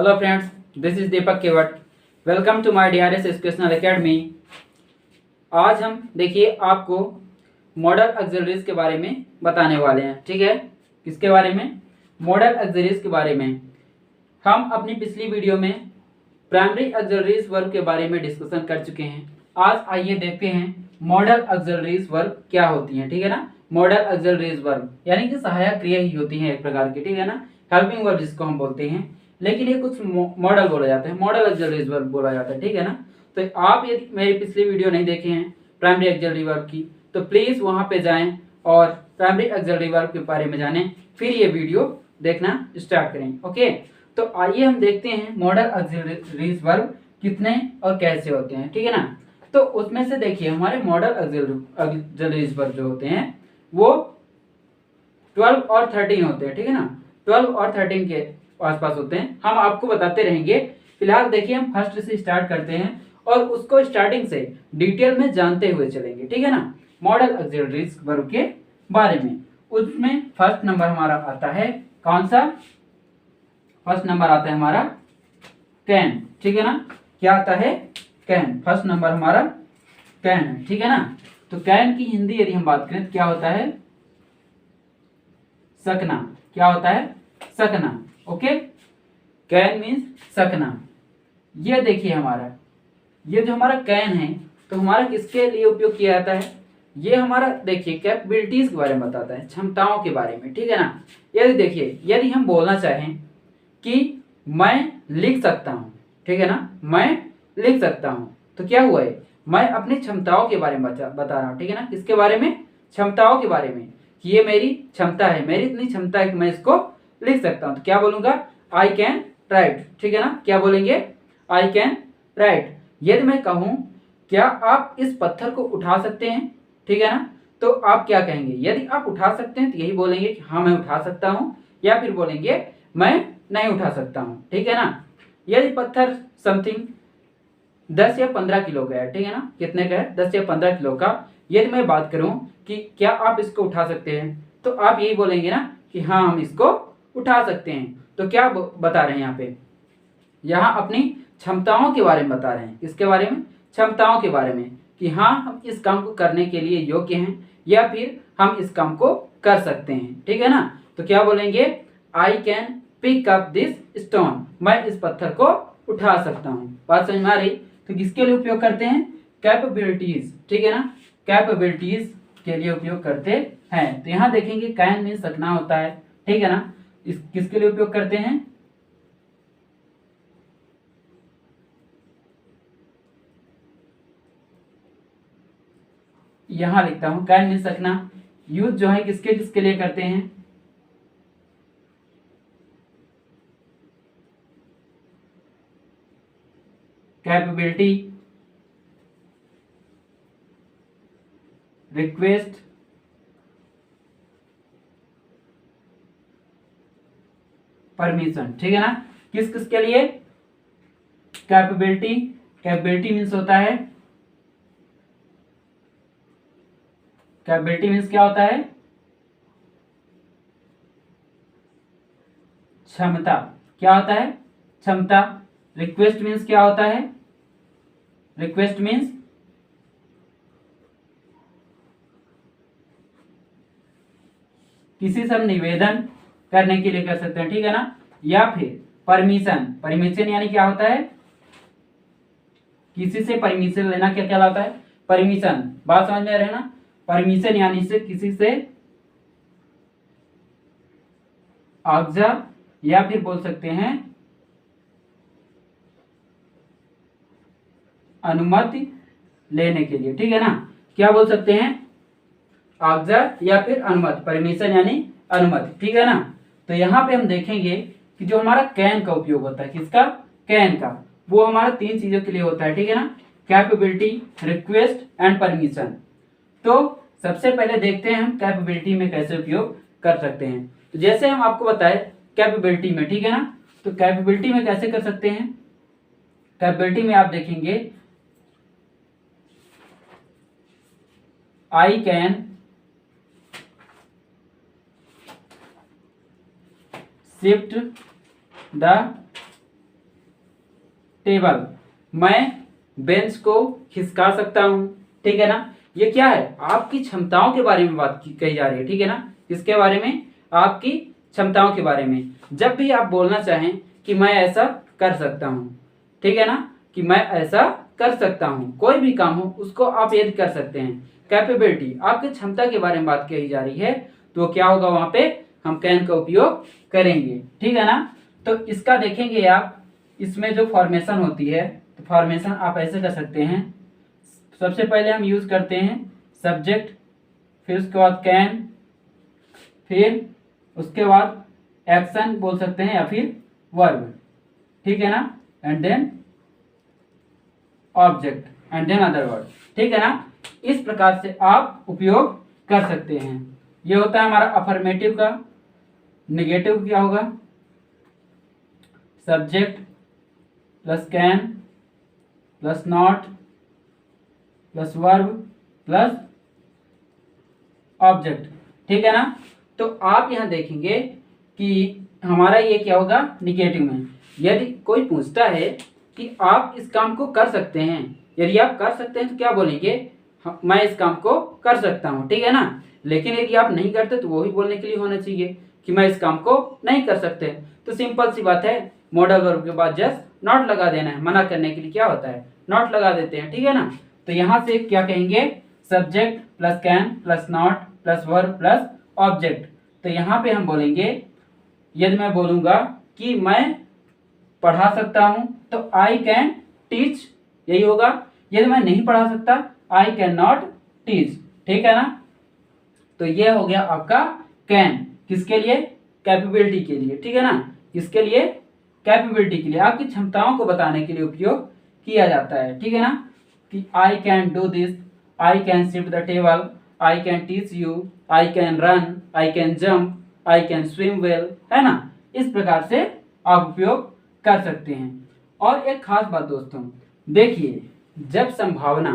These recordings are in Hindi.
Hello friends, this is Deepak Kewat. Welcome to my DRS educational academy. आज हम देखिए आपको मॉडल ऑक्सिलरीज के बारे में बताने वाले हैं। ठीक है, किसके बारे में? मॉडल ऑक्सिलरीज के बारे में। हम अपनी पिछली वीडियो में प्राइमरी ऑक्सिलरीज वर्ब के बारे में डिस्कशन कर चुके हैं। आज आइए देखते हैं मॉडल ऑक्सिलरीज वर्ब क्या होती हैं। ठीक है ना, मॉडल ऑक्सिलरीज वर्ब यानी कि सहायक क्रिया ही होती है एक प्रकार की। ठीक है ना, हेल्पिंग वर्ब जिसको हम बोलते हैं, लेकिन ये कुछ मॉडल बोला जाता है, मॉडल ऑक्सिलरीज वर्ब बोला जाता है। ठीक है ना, तो आप यदि मेरी पिछली वीडियो नहीं देखे हैं प्राइमरी ऑक्सिलरी वर्ब की, तो प्लीज वहां पे जाएं और प्राइमरी ऑक्सिलरी वर्ब के बारे में जानें, फिर ये वीडियो देखना स्टार्ट करें। ओके, तो आइए हम देखते हैं मॉडल ऑक्सिलरीज वर्ब कितने और कैसे होते हैं। ठीक है ना, तो उसमें से देखिए हमारे मॉडल ऑक्सिलरीज वर्ब जो होते हैं वो 12 और 13 होते हैं। ठीक है ना, 12 और 13 के आसपास होते हैं। हम आपको बताते रहेंगे। फिलहाल देखिए हम फर्स्ट से स्टार्ट करते हैं और उसको स्टार्टिंग से डिटेल में जानते हुए चलेंगे। ठीक है ना, मॉडल ऑक्सिलरीज वर्ब के बारे में। उसमें फर्स्ट नंबर हमारा आता है कौन सा? फर्स्ट नंबर आता है हमारा कैन। ठीक है ना, क्या आता है? कैन। फर्स्ट नंबर हमारा कैन है। ठीक है ना, तो कैन की हिंदी यदि हम बात करें तो क्या होता है? सकना। क्या होता है? सकना। ओके, कैन मीन्स सकना। ये देखिए हमारा, ये जो हमारा कैन है तो हमारा किसके लिए उपयोग किया जाता है? ये हमारा देखिए कैपेबिलिटीज के बारे में बताता है, क्षमताओं के बारे में। ठीक है ना, यदि देखिए यदि हम बोलना चाहें कि मैं लिख सकता हूं, ठीक है ना, मैं लिख सकता हूं, तो क्या हुआ है? मैं अपनी क्षमताओं के बारे में बता रहा हूं। ठीक है ना, किसके बारे में? क्षमताओं के बारे में, कि ये मेरी क्षमता है, मेरी इतनी क्षमता है कि मैं इसको लिख सकता हूं। तो क्या बोलूंगा? I can write. ठीक है ना, क्या बोलेंगे? I can write. यदि मैं कहूं क्या आप इस पत्थर को उठा सकते हैं, ठीक है ना, तो आप क्या कहेंगे? यदि आप उठा सकते हैं तो यही बोलेंगे कि हाँ मैं उठा सकता हूं, या फिर बोलेंगे मैं नहीं उठा सकता हूं। ठीक है ना, यदि पत्थर समथिंग 10 या 15 किलो का है, ठीक है ना, कितने का है? 10 या 15 किलो का। यदि मैं बात करूं कि क्या आप इसको उठा सकते हैं, तो आप यही बोलेंगे ना कि हाँ हम इसको उठा सकते हैं। तो क्या बता रहे हैं यहाँ पे? यहाँ अपनी क्षमताओं के बारे में बता रहे हैं। किसके बारे में? क्षमताओं के बारे में, कि हाँ हम इस काम को करने के लिए योग्य हैं, या फिर हम इस काम को कर सकते हैं। ठीक है ना, तो क्या बोलेंगे? I can pick up this stone. मैं इस पत्थर को उठा सकता हूँ। बात समझ में आ रही? तो किसके लिए उपयोग करते हैं? कैपेबिलिटीज। ठीक है ना, कैपेबिलिटीज के लिए उपयोग करते हैं। तो यहाँ देखेंगे कैन मीन सकना होता है। ठीक है ना, इस किसके लिए उपयोग करते हैं? यहां लिखता हूं कैन मीन सकना। यूज जो है किसके किसके लिए करते हैं? Capability, request, permission. ठीक है ना, किस किस के लिए? कैपेबिलिटी। कैपेबिलिटी मीन्स होता है, कैपेबिलिटी मीन्स क्या होता है? क्षमता। क्या होता है? क्षमता। रिक्वेस्ट मीन्स क्या होता है? रिक्वेस्ट मीन्स किसी से हम निवेदन करने के लिए कर सकते हैं। ठीक है ना, या फिर परमिशन। परमिशन यानी क्या होता है? किसी से परमिशन लेना क्या कहलाता है? परमिशन। बात समझ में आ रही है ना? परमिशन यानी से किसी से आज्ञा, या फिर बोल सकते हैं अनुमति लेने के लिए। ठीक है ना, क्या बोल सकते हैं? आज्ञा या फिर अनुमति। परमिशन यानी अनुमति। ठीक है ना, तो यहां पे हम देखेंगे कि जो हमारा कैन का उपयोग होता है, किसका? कैन का। वो हमारा 3 चीजों के लिए होता है। ठीक है ना, कैपेबिलिटी, रिक्वेस्ट एंड परमिशन। तो सबसे पहले देखते हैं हम कैपेबिलिटी में कैसे उपयोग कर सकते हैं। तो जैसे हम आपको बताए कैपेबिलिटी में, ठीक है ना, तो कैपेबिलिटी में कैसे कर सकते हैं? कैपेबिलिटी में आप देखेंगे I can shift the table, मैं बेंच को खिसका सकता हूँ, ठीक है ना। ये क्या है, आपकी क्षमताओं के बारे में बात कही जा रही है, ठीक है ना। किसके बारे में, आपकी क्षमताओं के बारे में। जब भी आप बोलना चाहें कि मैं ऐसा कर सकता हूँ, ठीक है ना, कि मैं ऐसा कर सकता हूँ, कोई भी काम हो उसको आप यदि कर सकते हैं। कैपेबिलिटी, आपकी क्षमता के बारे में बात कही जा रही है, तो क्या होगा, वहां पे हम कैन का उपयोग करेंगे, ठीक है ना। तो इसका देखेंगे आप, इसमें जो फॉर्मेशन होती है, तो फॉर्मेशन आप ऐसे कर सकते हैं। सबसे पहले हम यूज करते हैं सब्जेक्ट, फिर उसके बाद कैन, फिर उसके बाद एक्शन बोल सकते हैं या फिर वर्ब, ठीक है ना, and then object and then other word, ठीक है ना। इस प्रकार से आप उपयोग कर सकते हैं। ये होता है हमारा अफर्मेटिव का। नेगेटिव क्या होगा, subject plus can plus not plus verb plus object, ठीक है ना। तो आप यहां देखेंगे कि हमारा ये क्या होगा, निगेटिव में। यदि कोई पूछता है कि आप इस काम को कर सकते हैं, यदि आप कर सकते हैं तो क्या बोलेंगे, मैं इस काम को कर सकता हूं, ठीक है ना। लेकिन यदि आप नहीं करते तो वो ही बोलने के लिए होना चाहिए कि मैं इस काम को नहीं कर सकते। तो सिंपल सी बात है, मॉडल वर्ब के बाद जस्ट नॉट लगा देना है। मना करने के लिए क्या होता है, नॉट लगा देते हैं, ठीक है ना। तो यहां से क्या कहेंगे, subject plus can plus not plus verb plus object. तो यहां पे हम बोलेंगे, यदि मैं बोलूंगा कि मैं पढ़ा सकता हूं तो आई कैन टीच, यही होगा। यदि मैं नहीं पढ़ा सकता, आई कैन नॉट टीच, ठीक है ना। तो ये हो गया आपका कैन, किसके लिए, कैपेबिलिटी के लिए, ठीक है ना। किसके लिए, कैपेबिलिटी के लिए, आपकी क्षमताओं को बताने के लिए उपयोग किया जाता है, ठीक है ना। कि I can do this, I can shift the table, I can teach you, I can run, I can jump, I can swim well, है ना। इस प्रकार से आप उपयोग कर सकते हैं। और एक खास बात दोस्तों, देखिए, जब संभावना,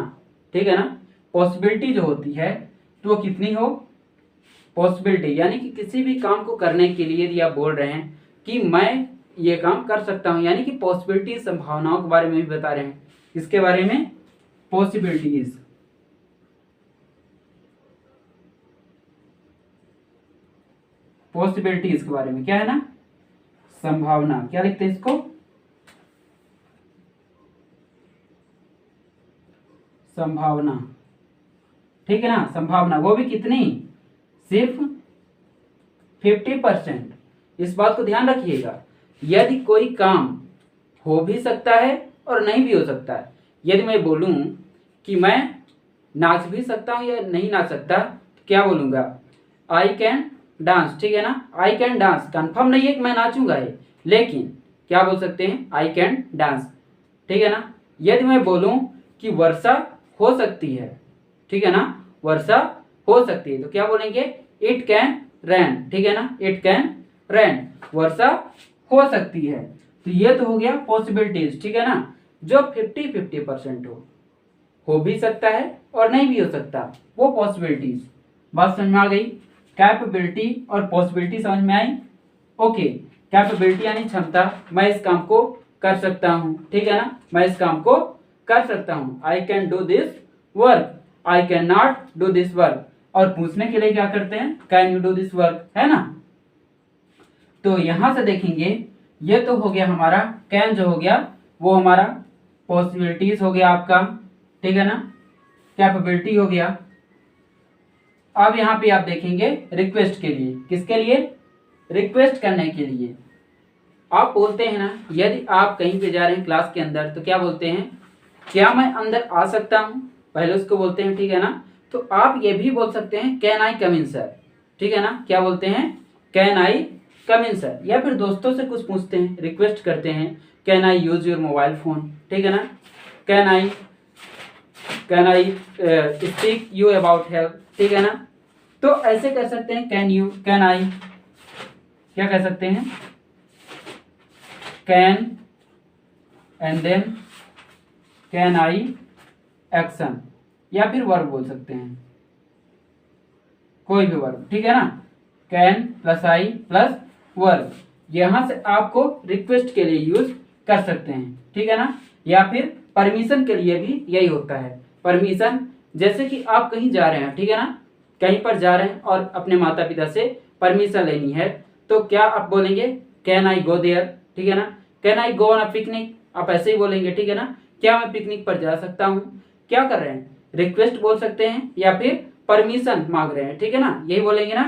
ठीक है ना, पॉसिबिलिटी जो होती है, तो वो कितनी हो, पॉसिबिलिटी यानी कि किसी भी काम को करने के लिए यदि आप बोल रहे हैं कि मैं ये काम कर सकता हूं, यानी कि पॉसिबिलिटी, संभावनाओं के बारे में भी बता रहे हैं। इसके बारे में, पॉसिबिलिटीज, पॉसिबिलिटीज के बारे में क्या है ना, संभावना, क्या लिखते हैं इसको, संभावना, ठीक है ना। संभावना वो भी कितनी, सिर्फ 50%। इस बात को ध्यान रखिएगा। यदि कोई काम हो भी सकता है और नहीं भी हो सकता है। यदि मैं बोलूं कि मैं नाच भी सकता हूं या नहीं नाच सकता, तो क्या बोलूंगा, आई कैन डांस, ठीक है ना। आई कैन डांस कंफर्म नहीं है कि मैं नाचूंगा ये, लेकिन क्या बोल सकते हैं, आई कैन डांस, ठीक है ना। यदि मैं बोलूं कि वर्षा हो सकती है, ठीक है ना, वर्षा हो सकती है, तो क्या बोलेंगे, इट कैन रेन, ठीक है ना, इट कैन रेन, वर्षा हो सकती है। तो ये तो हो गया पॉसिबिलिटीज, ठीक है ना, जो 50-50% हो भी सकता है और नहीं भी हो सकता, वो पॉसिबिलिटीज। बात समझ में आ गई, कैपेबिलिटी और पॉसिबिलिटी समझ में आई। ओके, कैपेबिलिटी यानी क्षमता, मैं इस काम को कर सकता हूं, ठीक है ना, मैं इस काम को कर सकता हूं, I can do this work, I can not do this work. और पूछने के लिए क्या करते हैं, can you do this work, है ना। तो यहां से देखेंगे, ये तो हो गया हमारा कैन, जो हो गया वो हमारा पॉसिबिलिटीज हो गया आपका, ठीक है ना, कैपेबिलिटी हो गया। अब यहां पे आप देखेंगे रिक्वेस्ट के लिए, किसके लिए, रिक्वेस्ट करने के लिए। आप बोलते हैं ना, यदि आप कहीं पे जा रहे हैं क्लास के अंदर, तो क्या बोलते हैं, क्या मैं अंदर आ सकता हूं, पहले उसको बोलते हैं, ठीक है ना। तो आप ये भी बोल सकते हैं, can I come in sir, ठीक है ना, क्या बोलते हैं, can I come in sir. या फिर दोस्तों से कुछ पूछते हैं, रिक्वेस्ट करते हैं, can I use your mobile phone, ठीक है ना, can I speak you about health, ठीक है ना। तो ऐसे कर सकते हैं, कैन यू, कैन आई, क्या कह सकते हैं, can and then can I action, या फिर वर्ब बोल सकते हैं, कोई भी वर्ब, ठीक है ना। Can plus I plus verb, यहां से आपको रिक्वेस्ट के लिए यूज कर सकते हैं, ठीक है ना। या फिर परमिशन के लिए भी यही होता है। परमिशन, जैसे कि आप कहीं जा रहे हैं, ठीक है ना, कहीं पर जा रहे हैं और अपने माता पिता से परमिशन लेनी है, तो क्या आप बोलेंगे कैन आई गो देयर, ठीक है ना। Can I go on a picnic, आप ऐसे ही बोलेंगे, ठीक है ना। क्या मैं पिकनिक पर जा सकता हूँ, क्या कर रहे हैं, रिक्वेस्ट बोल सकते हैं या फिर परमिशन मांग रहे हैं, ठीक है ना, यही बोलेंगे ना,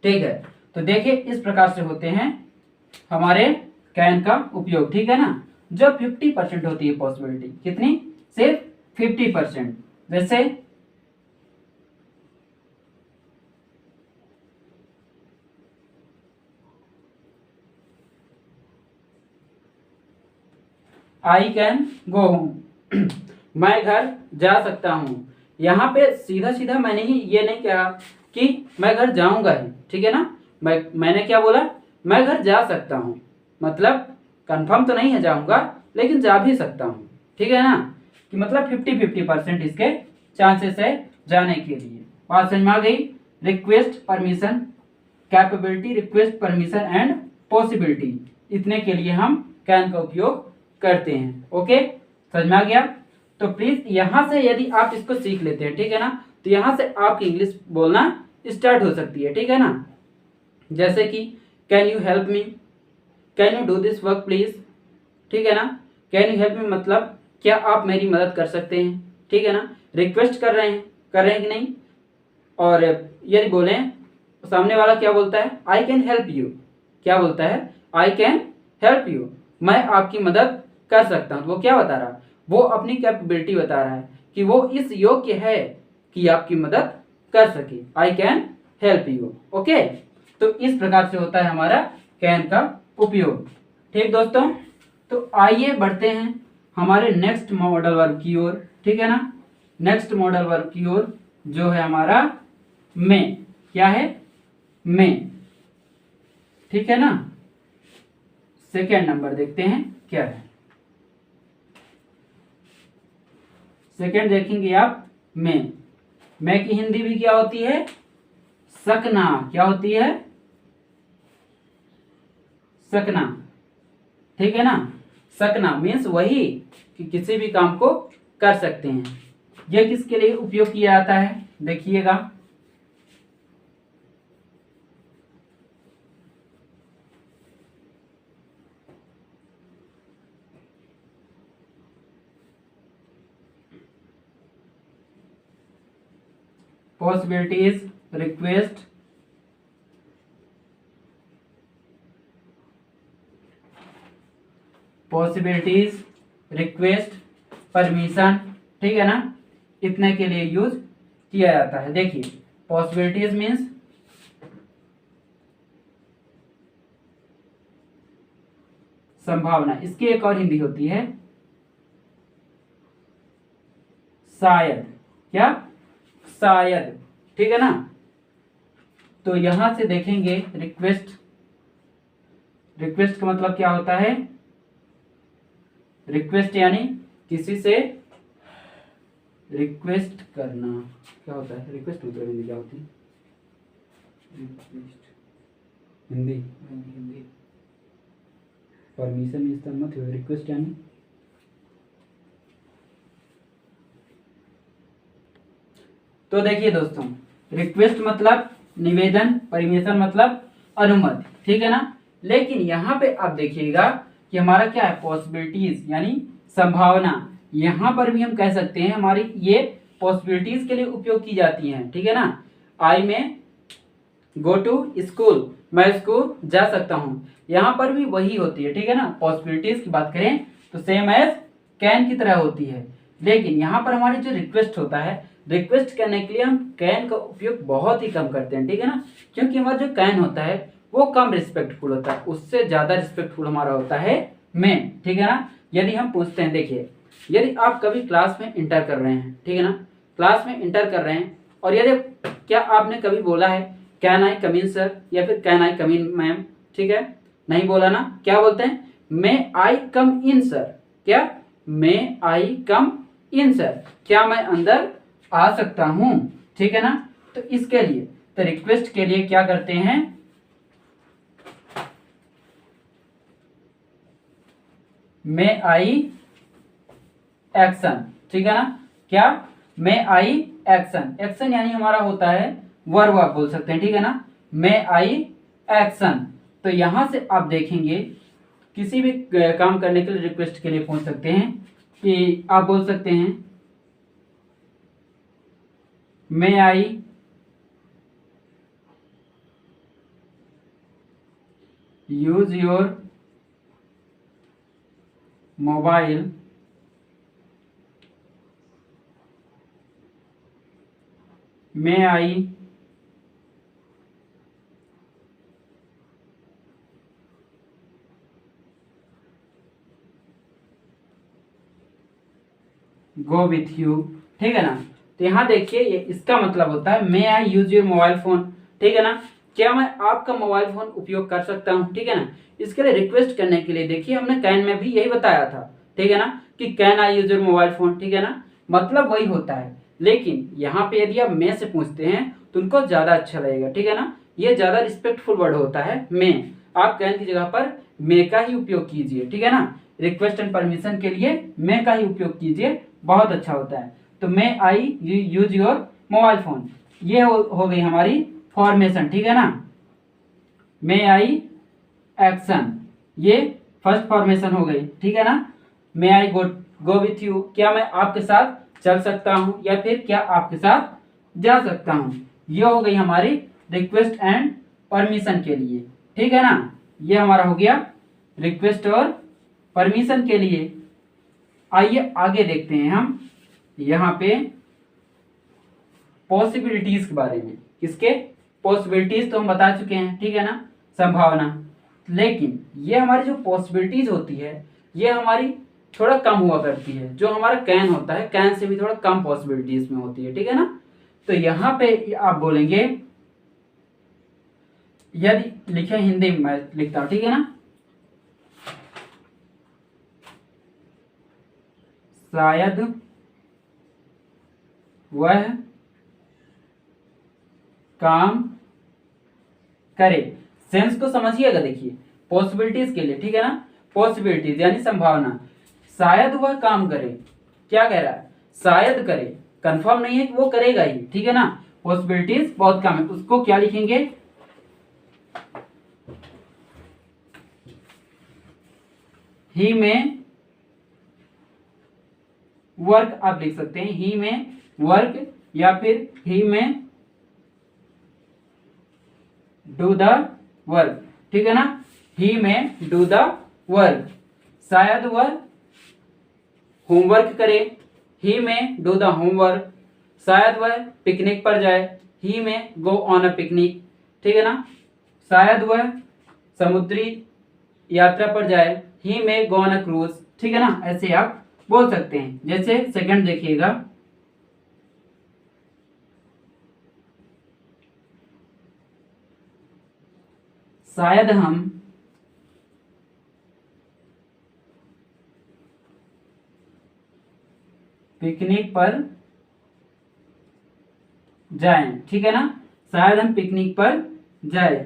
ठीक है। तो देखिए इस प्रकार से होते हैं हमारे कैन का उपयोग, ठीक है ना। जो 50% होती है पॉसिबिलिटी, कितनी, सिर्फ 50%। जैसे आई कैन गो होम, मैं घर जा सकता हूँ। यहाँ पे सीधा सीधा मैंने ही ये नहीं कहा कि मैं घर जाऊंगा ही, ठीक है ना। मैंने क्या बोला, मैं घर जा सकता हूँ, मतलब कंफर्म तो नहीं है जाऊंगा, लेकिन जा भी सकता हूँ, ठीक है ना। कि मतलब 50-50% इसके चांसेस है जाने के लिए। बात समझ में आ गई। Request, permission, capability, request, permission and possibility, इतने के लिए हम कैन का उपयोग करते हैं। ओके, समझ में आ गया। तो प्लीज यहां से यदि आप इसको सीख लेते हैं, ठीक है ना, तो यहां से आपकी इंग्लिश बोलना स्टार्ट हो सकती है, ठीक है ना। जैसे कि can you help me, can you do this work please, ठीक है ना। कैन यू हेल्प मी मतलब क्या आप मेरी मदद कर सकते हैं, ठीक है ना। रिक्वेस्ट कर रहे हैं कि नहीं। और यदि बोले सामने वाला क्या बोलता है, आई कैन हेल्प यू, क्या बोलता है, आई कैन हेल्प यू, मैं आपकी मदद कर सकता हूं। वो क्या बता रहा है, वो अपनी कैपेबिलिटी बता रहा है कि वो इस योग्य है कि आपकी मदद कर सके। I can help you. Okay, तो इस प्रकार से होता है हमारा कैन का उपयोग, ठीक दोस्तों। तो आइए बढ़ते हैं हमारे नेक्स्ट मॉडल वर्ब की ओर, ठीक है ना। नेक्स्ट मॉडल वर्ब की ओर जो है हमारा में, क्या है, में, ठीक है ना। सेकेंड नंबर देखते हैं क्या है। सेकेंड देखेंगे आप, में की हिंदी भी क्या होती है, सकना, क्या होती है, सकना, ठीक है ना। सकना मीन्स वही कि किसी भी काम को कर सकते हैं। यह किसके लिए उपयोग किया जाता है, देखिएगा। Possibilities, request, possibilities, request, permission, ठीक है ना, इतने के लिए यूज किया जाता है। देखिए पॉसिबिलिटीज मीन्स संभावना, इसकी एक और हिंदी होती है शायद, क्या, शायद, ठीक है ना। तो यहां से देखेंगे रिक्वेस्ट, रिक्वेस्ट का मतलब क्या होता है, रिक्वेस्ट यानी किसी से रिक्वेस्ट करना, क्या होता है, रिक्वेस्ट मतलब हिंदी क्या होती है, request Hindi Hindi permission means मत हो, रिक्वेस्ट यानी तो देखिए दोस्तों, रिक्वेस्ट मतलब निवेदन, परमिशन मतलब अनुमति, ठीक है ना। लेकिन यहाँ पे आप देखिएगा कि हमारा क्या है, पॉसिबिलिटीज यानी संभावना। यहाँ पर भी हम कह सकते हैं हमारी ये पॉसिबिलिटीज के लिए उपयोग की जाती हैं, ठीक है ना। आई में गो टू स्कूल, मैं स्कूल जा सकता हूँ, यहाँ पर भी वही होती है, ठीक है ना। पॉसिबिलिटीज की बात करें तो सेम एज कैन की तरह होती है। लेकिन यहाँ पर हमारी जो रिक्वेस्ट होता है, रिक्वेस्ट करने के लिए हम कैन का उपयोग बहुत ही कम करते हैं, ठीक है ना। क्योंकि हमारा जो कैन होता है वो कम रिस्पेक्टफुल होता है, उससे ज्यादा रिस्पेक्टफुल हमारा होता है मैं, ठीक है ना। यदि हम पूछते हैं, देखिए यदि आप कभी क्लास में इंटर कर रहे हैं, ठीक है ना, क्लास में इंटर कर रहे हैं, और यदि क्या आपने कभी बोला है can I come in sir या फिर can I come in ma'am, ठीक है, नहीं बोला ना। क्या बोलते हैं, मे आई कम इन सर, क्या, मे आई कम इन सर, क्या मैं अंदर आ सकता हूं, ठीक है ना। तो इसके लिए, तो रिक्वेस्ट के लिए क्या करते हैं, मे आई एक्शन, ठीक है ना। क्या, मे आई एक्शन, एक्शन यानी हमारा होता है वर्ब, आप बोल सकते हैं, ठीक है ना। मे आई एक्शन। तो यहां से आप देखेंगे किसी भी काम करने के लिए रिक्वेस्ट के लिए पहुंच सकते हैं कि आप बोल सकते हैं may I use your mobile may I go with you, ठीक है ना। तो यहाँ देखिए ये इसका मतलब होता है मे I use your mobile phone, ठीक है ना। क्या मैं आपका मोबाइल फोन उपयोग कर सकता हूँ, ठीक है ना। इसके लिए रिक्वेस्ट करने के लिए देखिए हमने कैन में भी यही बताया था, ठीक है ना, कि can I use your mobile phone, ठीक है ना, मतलब वही होता है। लेकिन यहाँ पे यदि आप मे से पूछते हैं तो उनको ज्यादा अच्छा लगेगा, ठीक है ना। ये ज्यादा रिस्पेक्टफुल वर्ड होता है मे। आप कैन की जगह पर मे का ही उपयोग कीजिए, ठीक है ना। रिक्वेस्ट एंड परमिशन के लिए मे का ही उपयोग कीजिए, बहुत अच्छा होता है। तो मे I use your mobile phone, ये हो गई हमारी फॉर्मेशन, ठीक है ना। मे आई एक्शन, ये फर्स्ट फॉर्मेशन हो गई, ठीक है ना। मे आई गो विथ यू, क्या मैं आपके साथ चल सकता हूं या फिर क्या आपके साथ जा सकता हूं, ये हो गई हमारी रिक्वेस्ट एंड परमिशन के लिए, ठीक है ना। ये हमारा हो गया रिक्वेस्ट और परमिशन के लिए। आइए आगे देखते हैं हम यहाँ पे पॉसिबिलिटीज के बारे में। किसके, पॉसिबिलिटीज तो हम बता चुके हैं, ठीक है ना, संभावना। लेकिन ये हमारी जो पॉसिबिलिटीज होती है ये हमारी थोड़ा कम हुआ करती है। जो हमारा कैन होता है कैन से भी थोड़ा कम पॉसिबिलिटीज में होती है, ठीक है ना। तो यहाँ पे आप बोलेंगे, यदि लिखे हिंदी में मैं लिखता हूं, ठीक है ना। शायद वह काम करे, सेंस को समझिएगा। देखिए पॉसिबिलिटीज के लिए, ठीक है ना, पॉसिबिलिटीज यानी संभावना। शायद वह काम करे, क्या कह रहा है, शायद करे, कंफर्म नहीं है कि वो करेगा ही, ठीक है ना। पॉसिबिलिटीज बहुत कम है, उसको क्या लिखेंगे, ही में वर्क, आप लिख सकते हैं ही में वर्क या फिर ही में डू द वर्क, ठीक है ना। ही में डू द वर्क, शायद वह होमवर्क करे, ही में डू द होमवर्क। शायद वह पिकनिक पर जाए, ही में गो ऑन अ पिकनिक, ठीक है ना। शायद वह समुद्री यात्रा पर जाए, ही में गो ऑन अ क्रूज, ठीक है ना। ऐसे आप बोल सकते हैं। जैसे सेकंड देखिएगा, शायद हम पिकनिक पर जाएं, ठीक है ना। शायद हम पिकनिक पर जाए,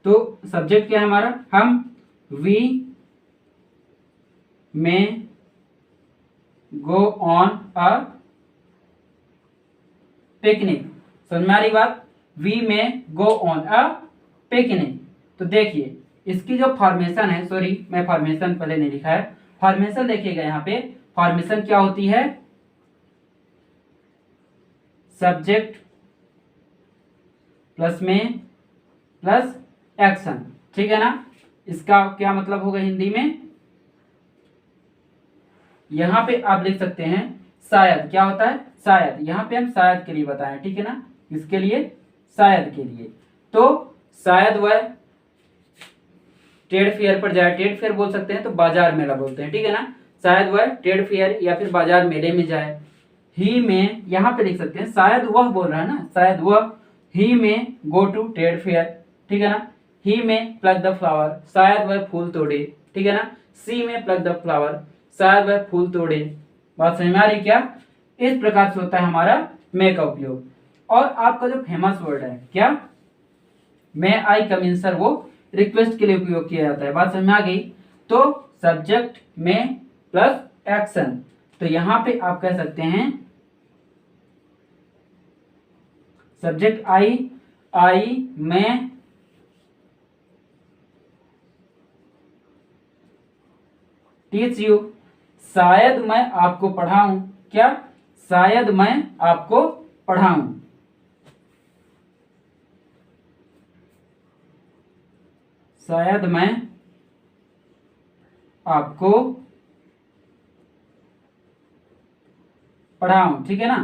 तो सब्जेक्ट क्या है हमारा, हम वी में गो ऑन अ पिकनिक, समझ में आ रही बात, वी में गो ऑन अ पिकनिक। तो देखिए इसकी जो फॉर्मेशन है, सॉरी मैं फॉर्मेशन पहले नहीं लिखा है, फॉर्मेशन देखिएगा यहाँ पे। फॉर्मेशन क्या होती है, सब्जेक्ट प्लस में प्लस एक्शन, ठीक है ना। इसका क्या मतलब होगा हिंदी में, यहां पे आप लिख सकते हैं शायद, क्या होता है शायद, यहां पे हम शायद के लिए बताएं, ठीक है ना, इसके लिए शायद के लिए। तो शायद वह ट्रेड फेयर पर जाए, ट्रेड फेयर बोल सकते हैं तो बाजार मेला बोलते हैं, ठीक है ना। शायद वह ट्रेड फेयर या फिर बाजार मेले में जाए। ही में यहां पे लिख सकते हैं, शायद वह बोल रहा है ना, शायद वह, ही में गो टू ट्रेड फेयर, ठीक है ना। ही में प्लग द फ्लावर, शायद वह फूल तोड़े, ठीक है ना। सी में प्लग द फ्लावर, शायद वह फूल तोड़े। बात समझ में आ रही क्या। इस प्रकार से होता है हमारा मे का उपयोग। और आपका जो फेमस वर्ड है क्या, मे आई कम इन सर, वो रिक्वेस्ट के लिए उपयोग किया जाता है। बात समझ में आ गई। तो सब्जेक्ट में प्लस एक्शन। तो यहां पे आप कह सकते हैं सब्जेक्ट आई मैं टीच यू, शायद मैं आपको पढ़ाऊं। क्या? शायद मैं आपको पढ़ाऊं। शायद मैं आपको पढ़ाऊं, ठीक है ना।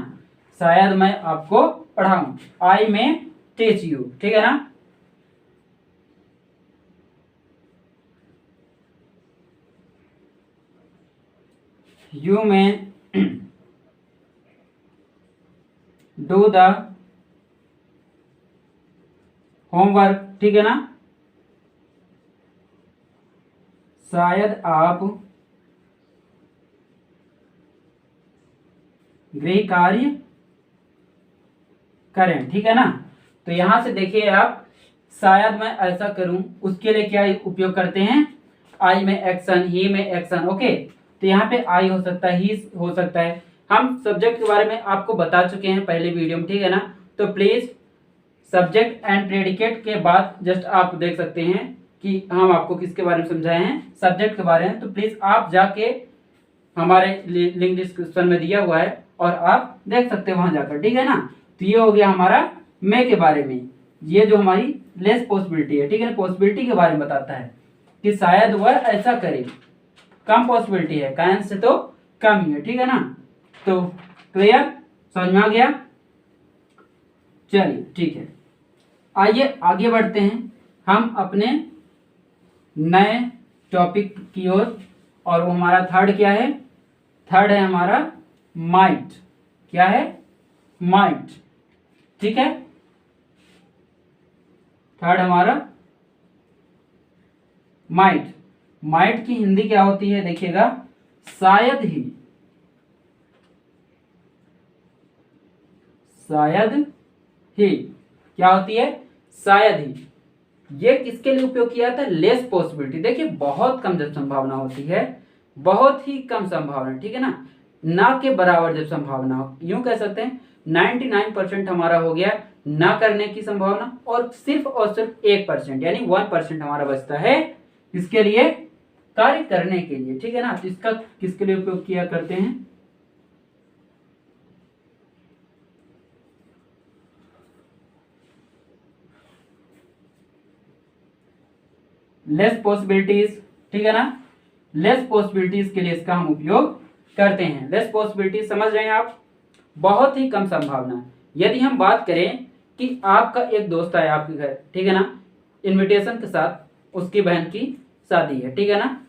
शायद मैं आपको पढ़ाऊं, आई में टीच यू, ठीक है ना। यू में डू द होमवर्क, ठीक है ना। शायद आप गृह कार्य करें, ठीक है ना। तो यहां से देखिए आप, शायद मैं ऐसा करूं, उसके लिए क्या उपयोग करते हैं? आई में एक्शन, ही में एक्शन। ओके, तो यहाँ पे आई हो सकता है, ही हो सकता है। हम सब्जेक्ट के बारे में आपको बता चुके हैं पहले वीडियो में, ठीक है ना। तो प्लीज सब्जेक्ट एंड प्रेडिकेट के बाद जस्ट आप देख सकते हैं कि हम आपको किसके बारे में समझाए हैं, सब्जेक्ट के बारे में। तो प्लीज आप जाके हमारे लिंक डिस्क्रिप्शन में दिया हुआ है और आप देख सकते हैं वहां जाकर, ठीक है ना। तो ये हो गया हमारा मे के बारे में। ये जो हमारी लेस पॉसिबिलिटी है, ठीक है, पॉसिबिलिटी के बारे में बताता है कि शायद वह ऐसा करे। कम पॉसिबिलिटी है, कैन से तो कम ही है, ठीक है ना। तो क्लियर, समझ में आ गया? चलिए ठीक है, आइए आगे बढ़ते हैं हम अपने नए टॉपिक की ओर। और वो हमारा थर्ड क्या है? थर्ड है हमारा माइट। क्या है? माइट, ठीक है। थर्ड हमारा माइट। माइट की हिंदी क्या होती है देखिएगा, शायद ही। शायद ही क्या होती है? शायद ही। ये किसके लिए उपयोग किया था? Less possibility. देखिए बहुत कम जब संभावना होती है, बहुत ही कम संभावना, ठीक है ना के बराबर जब संभावना हो, यूं कह सकते हैं 99% हमारा हो गया ना करने की संभावना, और सिर्फ 1% यानी 1% हमारा बचता है इसके लिए, कार्य करने के लिए, ठीक है ना। तो इसका किसके लिए उपयोग किया करते हैं? लेस पॉसिबिलिटीज, ठीक है ना। लेस पॉसिबिलिटीज के लिए इसका हम उपयोग करते हैं। लेस पॉसिबिलिटीज समझ रहे हैं आप? बहुत ही कम संभावना। यदि हम बात करें कि आपका एक दोस्त आया आपके घर, ठीक है ना, इनविटेशन के साथ, उसकी बहन की शादी है, ठीक है ना,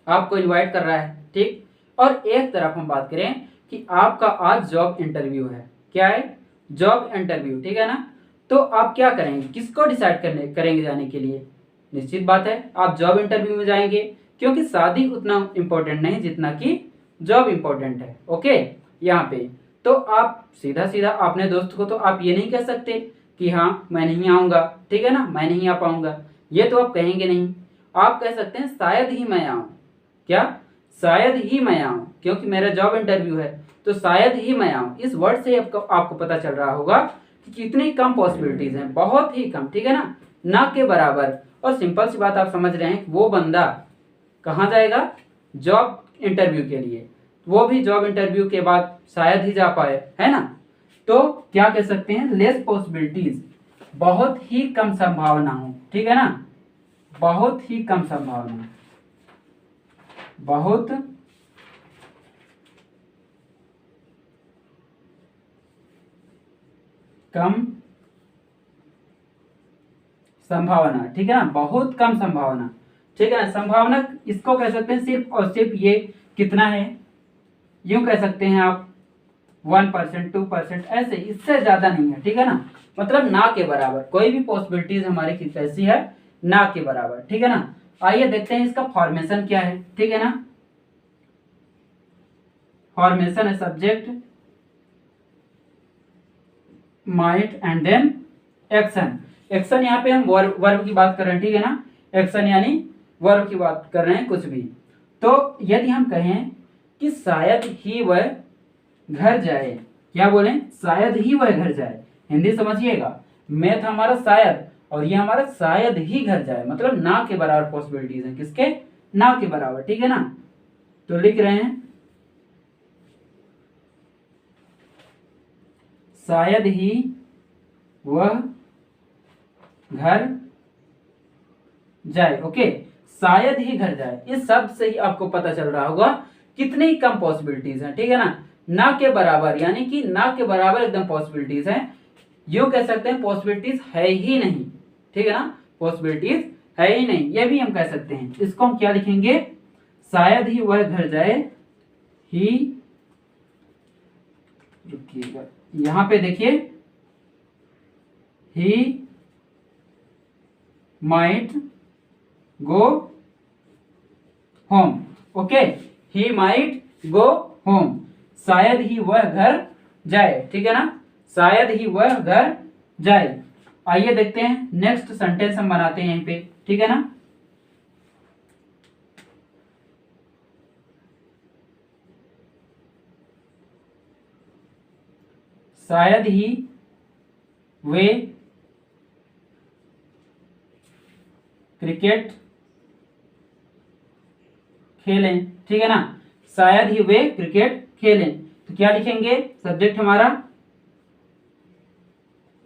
आपको इनवाइट कर रहा है, ठीक। और एक तरफ हम बात करें कि आपका आज जॉब इंटरव्यू है। क्या है? जॉब इंटरव्यू, ठीक है ना। तो आप क्या करेंगे? किसको डिसाइड करेंगे जाने के लिए? निश्चित बात है आप जॉब इंटरव्यू में जाएंगे, क्योंकि शादी उतना इम्पोर्टेंट नहीं जितना कि जॉब इम्पोर्टेंट है। ओके, यहाँ पे तो आप सीधा सीधा अपने दोस्त को तो आप ये नहीं कह सकते कि हाँ मैं नहीं आऊँगा, ठीक है ना, मैं नहीं आ पाऊँगा, ये तो आप कहेंगे नहीं। आप कह सकते हैं शायद ही मैं आऊँ। क्या? शायद ही मैं आऊँ, क्योंकि मेरा जॉब इंटरव्यू है, तो शायद ही मैं आऊँ। इस वर्ड से आपको पता चल रहा होगा कि कितनी कम पॉसिबिलिटीज हैं, बहुत ही कम, ठीक है ना के बराबर। और सिंपल सी बात आप समझ रहे हैं, वो बंदा कहाँ जाएगा? जॉब इंटरव्यू के लिए, वो भी जॉब इंटरव्यू के बाद शायद ही जा पाए, है ना। तो क्या कह सकते हैं? लेस पॉसिबिलिटीज, बहुत ही कम संभावना हो, ठीक है ना, बहुत ही कम संभावना, बहुत कम संभावना, ठीक है ना, बहुत कम संभावना, ठीक है ना। संभावना इसको कह सकते हैं सिर्फ और सिर्फ ये कितना है, यूं कह सकते हैं आप 1%, 2%, ऐसे, इससे ज्यादा नहीं है, ठीक है ना। मतलब ना के बराबर, कोई भी पॉसिबिलिटीज हमारी कैसी है? ना के बराबर, ठीक है ना। आइए देखते हैं इसका फॉर्मेशन क्या है, ठीक है ना। फॉर्मेशन है subject, might and then action. Action यहाँ पे हम वर्ब की बात कर रहे हैं, ठीक है ना। एक्शन यानी वर्ब की बात कर रहे हैं, कुछ भी। तो यदि हम कहें कि शायद ही वह घर जाए, क्या बोलें, शायद ही वह घर जाए, हिंदी समझिएगा, मैथ हमारा शायद और ये हमारा शायद ही घर जाए, मतलब ना के बराबर पॉसिबिलिटीज है, किसके, ना के बराबर, ठीक है ना। तो लिख रहे हैं शायद ही वह घर जाए। ओके, शायद ही घर जाए, इस शब्द से ही आपको पता चल रहा होगा कितनी कम पॉसिबिलिटीज हैं, ठीक है ना के बराबर, यानी कि ना के बराबर एकदम पॉसिबिलिटीज हैं। यूं कह सकते हैं पॉसिबिलिटीज है ही नहीं, ठीक है ना, पॉसिबिलिटीज है ही नहीं, ये भी हम कह सकते हैं। इसको हम क्या लिखेंगे, शायद ही वह घर जाए, ही, रुकिएगा यहां पे देखिए, he might go home. Okay, he might go home, शायद ही वह घर जाए, ठीक है ना, शायद ही वह घर जाए। आइए देखते हैं नेक्स्ट सेंटेंस हम बनाते हैं यहीं पे, ठीक है ना। शायद ही वे क्रिकेट खेलें, ठीक है ना, शायद ही वे क्रिकेट खेलें। तो क्या लिखेंगे, सब्जेक्ट हमारा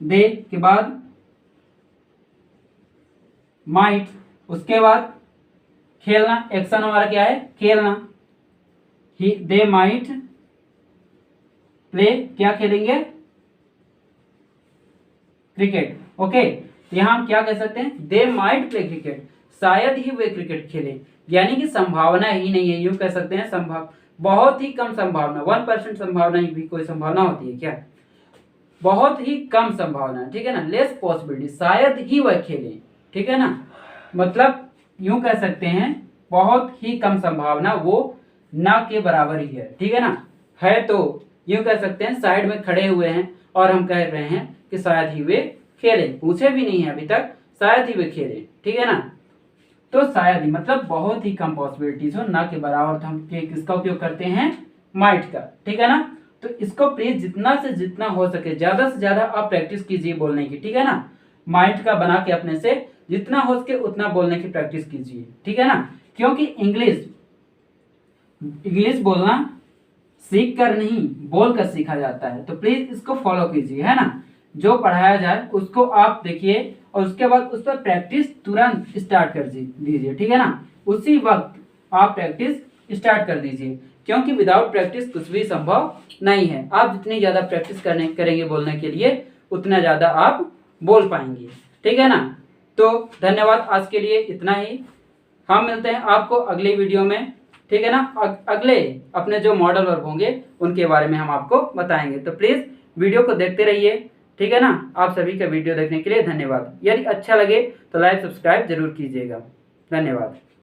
दे के बाद माइट, उसके बाद खेलना, एक्शन हमारा क्या है, खेलना, ही दे माइट प्ले, क्या खेलेंगे, क्रिकेट। ओके, यहां हम क्या कह सकते हैं, दे माइट प्ले क्रिकेट, शायद ही वे क्रिकेट खेले, यानी कि संभावना ही नहीं है, यूं कह सकते हैं बहुत ही कम संभावना, 1% संभावना भी कोई संभावना होती है क्या, बहुत ही कम संभावना, ठीक है ना, लेस पॉसिबिलिटी, शायद ही वह खेले, ठीक है ना, मतलब यूं कह सकते हैं बहुत ही कम संभावना, वो ना के बराबर ही है, ठीक है ना, है तो यूं कह सकते हैं साइड में खड़े हुए हैं और हम कह रहे हैं कि शायद ही वे खेले, पूछे भी नहीं है अभी तक, शायद ही वे खेले, ठीक है ना। तो शायद ही मतलब बहुत ही कम पॉसिबिलिटीज हो, ना के बराबर, तो हम किसका उपयोग करते हैं, माइट का, ठीक है ना। तो इसको प्लीज जितना से जितना हो सके ज्यादा से ज्यादा आप प्रैक्टिस कीजिए बोलने की, ठीक है ना, माइट का बना के अपने से जितना हो सके उतना बोलने की प्रैक्टिस कीजिए, ठीक है ना, क्योंकि इंग्लिश बोलना सीख कर नहीं बोल कर सीखा जाता है। तो प्लीज इसको फॉलो कीजिए, है ना, जो पढ़ाया जाए उसको आप देखिए और उसके बाद उस पर प्रैक्टिस तुरंत स्टार्ट कर दीजिए, ठीक है ना, उसी वक्त आप प्रैक्टिस स्टार्ट कर दीजिए, क्योंकि विदाउट प्रैक्टिस कुछ भी संभव नहीं है। आप जितनी ज्यादा प्रैक्टिस करेंगे बोलने के लिए उतना ज्यादा आप बोल पाएंगे, ठीक है ना। तो धन्यवाद, आज के लिए इतना ही, हम मिलते हैं आपको अगली वीडियो में, ठीक है ना। अगले अपने जो मॉडल वर्क होंगे उनके बारे में हम आपको बताएंगे, तो प्लीज वीडियो को देखते रहिए, ठीक है ना। आप सभी का वीडियो देखने के लिए धन्यवाद। यदि अच्छा लगे तो लाइक सब्सक्राइब जरूर कीजिएगा। धन्यवाद।